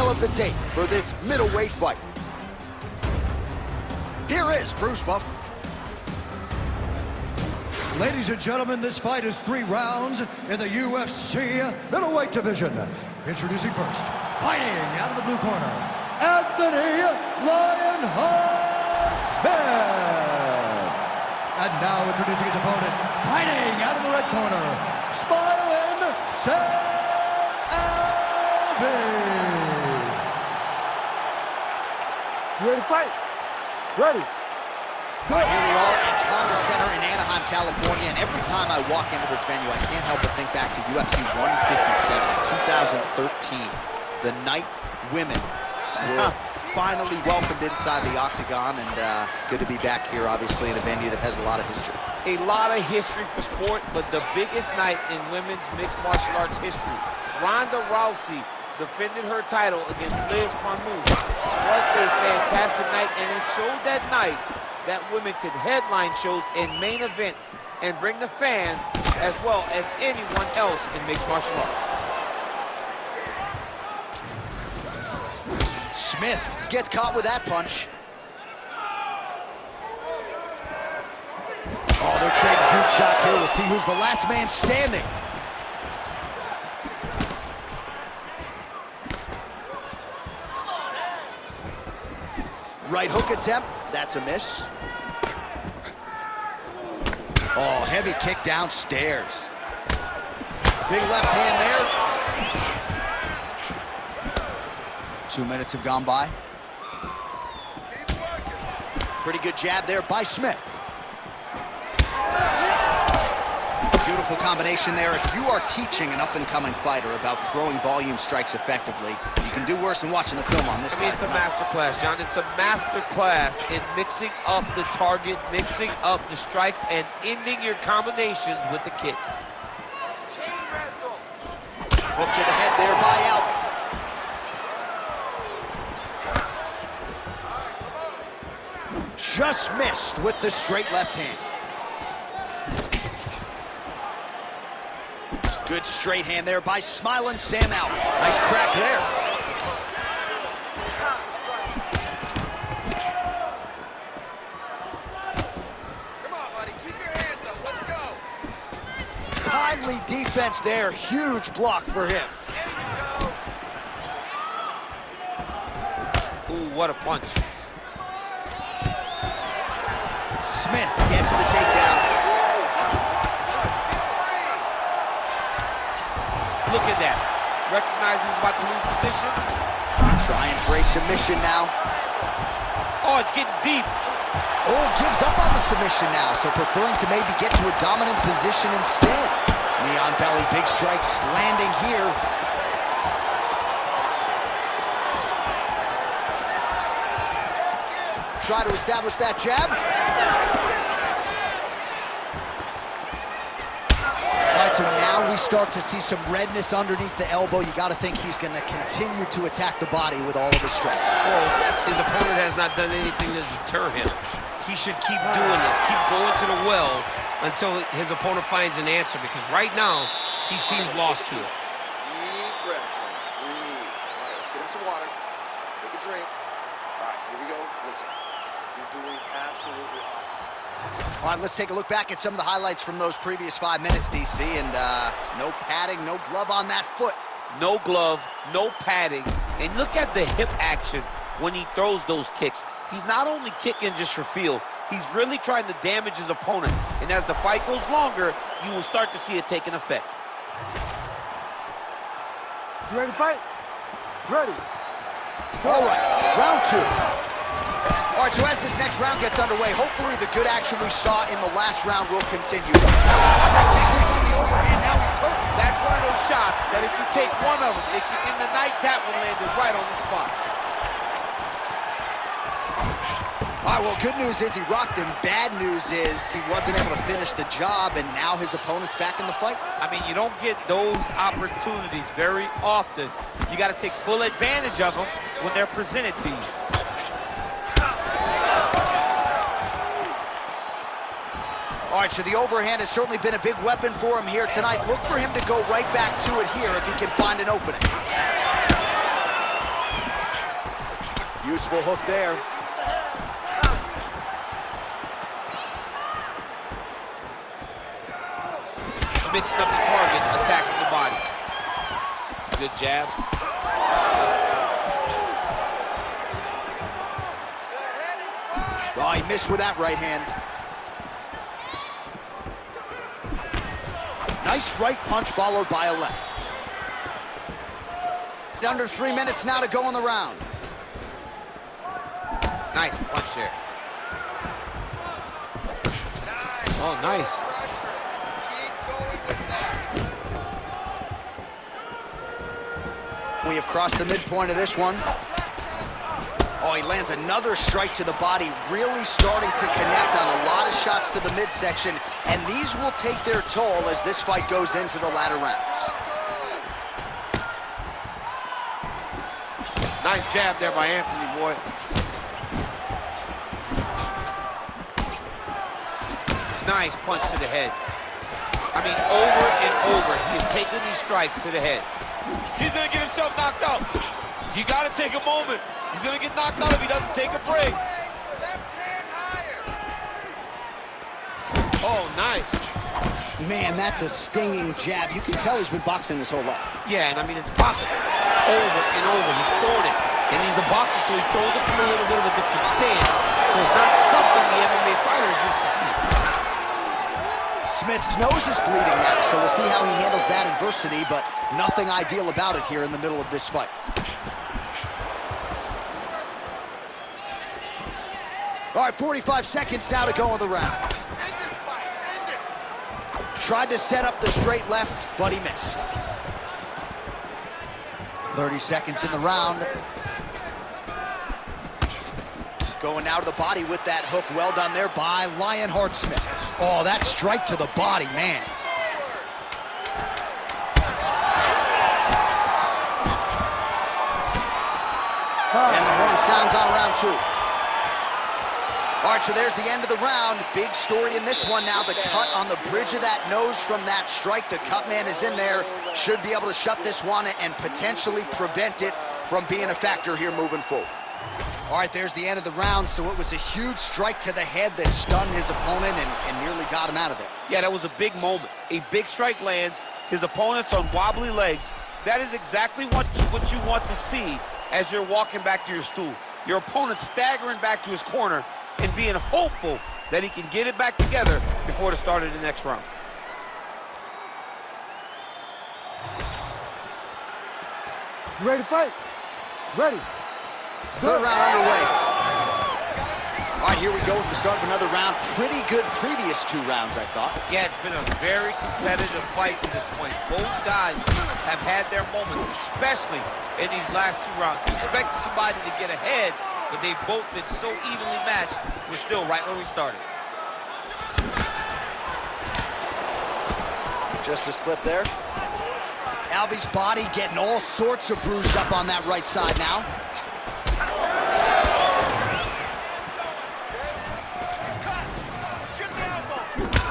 tale of the tape for this middleweight fight. Here is Bruce Buff. Ladies and gentlemen, this fight is 3 rounds in the UFC middleweight division. Introducing first, fighting out of the blue corner, Anthony Lionheart Smith. And now introducing his opponent, fighting out of the red corner, smiling Sam Alvey. You ready to fight? Ready. All right, here we are at Honda Center in Anaheim, California, and every time I walk into this venue, I can't help but think back to UFC 157 in 2013. The night women were finally welcomed inside the octagon, and good to be back here, obviously, in a venue that has a lot of history. A lot of history for sport, but the biggest night in women's mixed martial arts history. Ronda Rousey defended her title against Liz Carmouche. What a fantastic night, and it showed that night that women could headline shows in main event and bring the fans as well as anyone else in mixed martial arts. Smith gets caught with that punch. Oh, they're trading huge shots here. We'll see who's the last man standing. Right hook attempt. That's a miss. Oh, heavy kick downstairs. Big left hand there. 2 minutes have gone by. Pretty good jab there by Smith. Beautiful combination there. If you are teaching an up-and-coming fighter about throwing volume strikes effectively, you can do worse than watching the film on this guy. It's a master class, John. It's a master class in mixing up the target, mixing up the strikes, and ending your combinations with the kick. Hook to the head there by Alvey. Just missed with the straight left hand. Good straight hand there by smiling Sam Alvey. Nice crack there. Come on, buddy. Keep your hands up. Let's go. Timely defense there. Huge block for him. Ooh, what a punch. Smith gets the takedown. Look at that. Recognize he's about to lose position. Trying for a submission now. Oh, it's getting deep. Oh, gives up on the submission now, so preferring to maybe get to a dominant position instead. Knee on belly, big strikes landing here. Try to establish that jab. So now we start to see some redness underneath the elbow. You got to think he's going to continue to attack the body with all of his strikes. Well, his opponent has not done anything to deter him. He should keep doing this, keep going to the well until his opponent finds an answer, because right now, he seems lost to it. Deep breath. Breathe. All right, let's get him some water. Take a drink. All right, here we go. Listen, you're doing absolutely awesome. All right, let's take a look back at some of the highlights from those previous 5 minutes, DC, and no padding, no glove on that foot. No glove, no padding, and look at the hip action when he throws those kicks. He's not only kicking just for feel, he's really trying to damage his opponent, and as the fight goes longer, you will start to see it take an effect. You ready to fight? Ready. All right, round 2. All right, so as this next round gets underway, hopefully the good action we saw in the last round will continue. That's one of those shots that if you take one of them, in the night, that one landed right on the spot. All right, well, good news is he rocked him. Bad news is he wasn't able to finish the job, and now his opponent's back in the fight. I mean, you don't get those opportunities very often. You got to take full advantage of them when they're presented to you. All right, so the overhand has certainly been a big weapon for him here tonight. Look for him to go right back to it here if he can find an opening. Useful hook there. Mixing up the target, attacking the body. Good jab. Oh, he missed with that right hand. Nice right punch followed by a left. Under 3 minutes now to go in the round. Nice punch there. Oh, nice. We have crossed the midpoint of this one. Oh, he lands another strike to the body, really starting to connect on a lot of shots to the midsection, and these will take their toll as this fight goes into the latter rounds. Nice jab there by Anthony, boy. Nice punch to the head. I mean, over and over, he is taking these strikes to the head. He's gonna get himself knocked out. You gotta take a moment. He's gonna get knocked out if he doesn't take a break. Oh, nice. Man, that's a stinging jab. You can tell he's been boxing his whole life. Yeah, and I mean, it's popping over and over. He's throwing it. And he's a boxer, so he throws it from a little bit of a different stance. So it's not something the MMA fighter is used to seeing. Smith's nose is bleeding now, so we'll see how he handles that adversity, but nothing ideal about it here in the middle of this fight. All right, 45 seconds now to go in the round. Tried to set up the straight left, but he missed. 30 seconds in the round. Going now to the body with that hook. Well done there by Lionheart Smith. Oh, that strike to the body, man. And the horn sounds on round two. All right, so there's the end of the round. Big story in this one now. The cut on the bridge of that nose from that strike. The cut man is in there. Should be able to shut this one and potentially prevent it from being a factor here moving forward. All right, there's the end of the round. So it was a huge strike to the head that stunned his opponent and nearly got him out of there. Yeah, that was a big moment. A big strike lands. His opponent's on wobbly legs. That is exactly what you want to see as you're walking back to your stool. Your opponent staggering back to his corner and being hopeful that he can get it back together before the start of the next round. You ready to fight? Ready. Third round underway. All right, here we go with the start of another round. Pretty good previous two rounds, I thought. Yeah, it's been a very competitive fight to this point. Both guys have had their moments, especially in these last two rounds. You expected somebody to get ahead, but they've both been so evenly matched. We're still right where we started. Just a slip there. Alvey's body getting all sorts of bruised up on that right side now.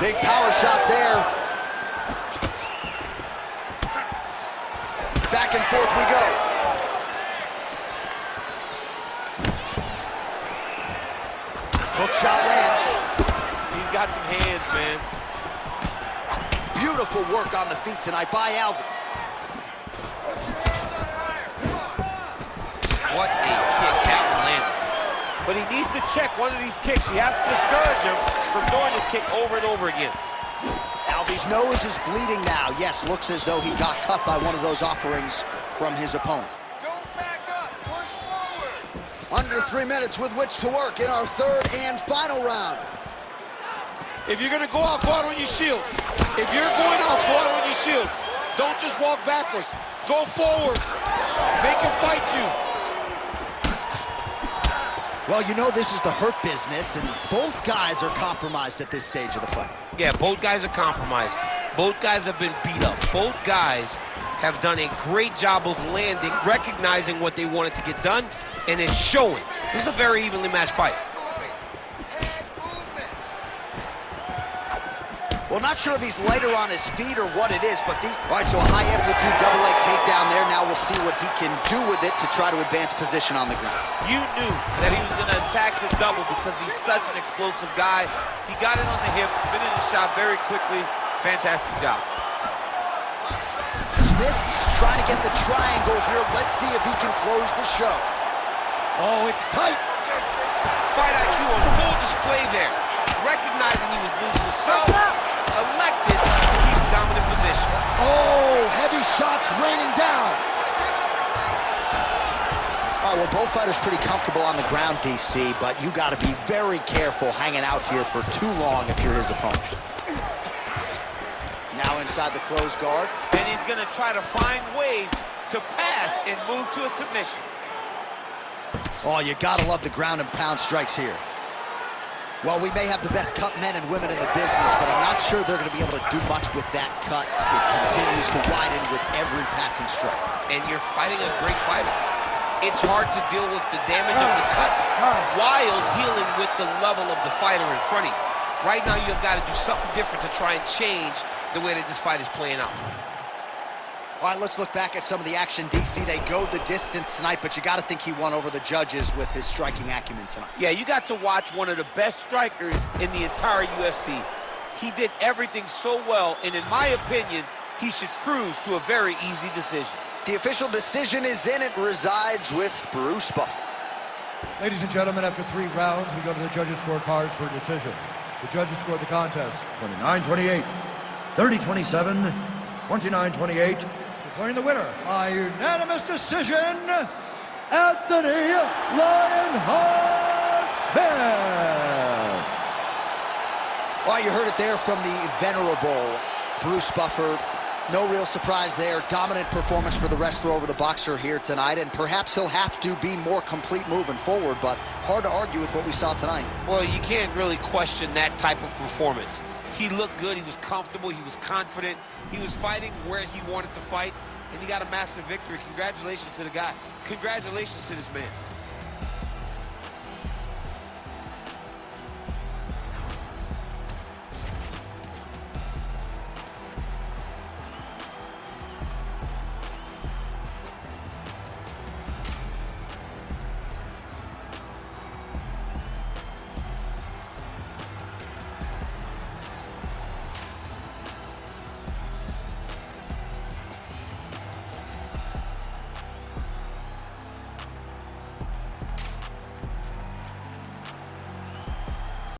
Big power shot there. Back and forth we go. Hook shot lands. He's got some hands, man. Beautiful work on the feet tonight by Alvey. What a kick Alvey landed. But he needs to check one of these kicks. He has to discourage him from throwing this kick over and over again. Alvey's nose is bleeding now. Yes, looks as though he got cut by one of those offerings from his opponent. Under 3 minutes with which to work in our third and final round. If you're gonna go out on your shield. If you're going out, go out on your shield. Don't just walk backwards. Go forward. Make him fight you. Well, you know this is the hurt business, and both guys are compromised at this stage of the fight. Yeah, both guys are compromised. Both guys have been beat up. Both guys have done a great job of landing, recognizing what they wanted to get done, and it's showing. This is a very evenly matched fight. Well, not sure if he's lighter on his feet or what it is, but these... All right, so a high-amplitude double leg takedown there. Now we'll see what he can do with it to try to advance position on the ground. You knew that he was going to attack the double because he's such an explosive guy. He got it on the hip, spinning the shot very quickly. Fantastic job. Smith's trying to get the triangle here. Let's see if he can close the show. Oh, it's tight. Fight IQ on full display there. Recognizing he was losing himself, elected to keep a dominant position. Oh, heavy shots raining down. All right, well, both fighters pretty comfortable on the ground, DC, but you got to be very careful hanging out here for too long if you're his opponent. Now inside the closed guard. And he's going to try to find ways to pass and move to a submission. Oh, you got to love the ground and pound strikes here. Well, we may have the best cut men and women in the business, but I'm not sure they're going to be able to do much with that cut. It continues to widen with every passing strike. And you're fighting a great fighter. It's hard to deal with the damage of the cut while dealing with the level of the fighter in front of you. Right now, you've got to do something different to try and change the way that this fight is playing out. All right, let's look back at some of the action, DC. They go the distance tonight, but you got to think he won over the judges with his striking acumen tonight. Yeah, you got to watch one of the best strikers in the entire UFC. He did everything so well, and in my opinion, he should cruise to a very easy decision. The official decision is in. It resides with Bruce Buffer. Ladies and gentlemen, after 3 rounds, we go to the judges' scorecards for a decision. The judges scored the contest 29-28, 30-27, 29-28. Declaring the winner by unanimous decision, Anthony Lionheart Smith. Well, you heard it there from the venerable Bruce Buffer. No real surprise there. Dominant performance for the wrestler over the boxer here tonight, and perhaps he'll have to be more complete moving forward, but hard to argue with what we saw tonight. Well, you can't really question that type of performance. He looked good, he was comfortable, he was confident, he was fighting where he wanted to fight, and he got a massive victory. Congratulations to the guy. Congratulations to this man.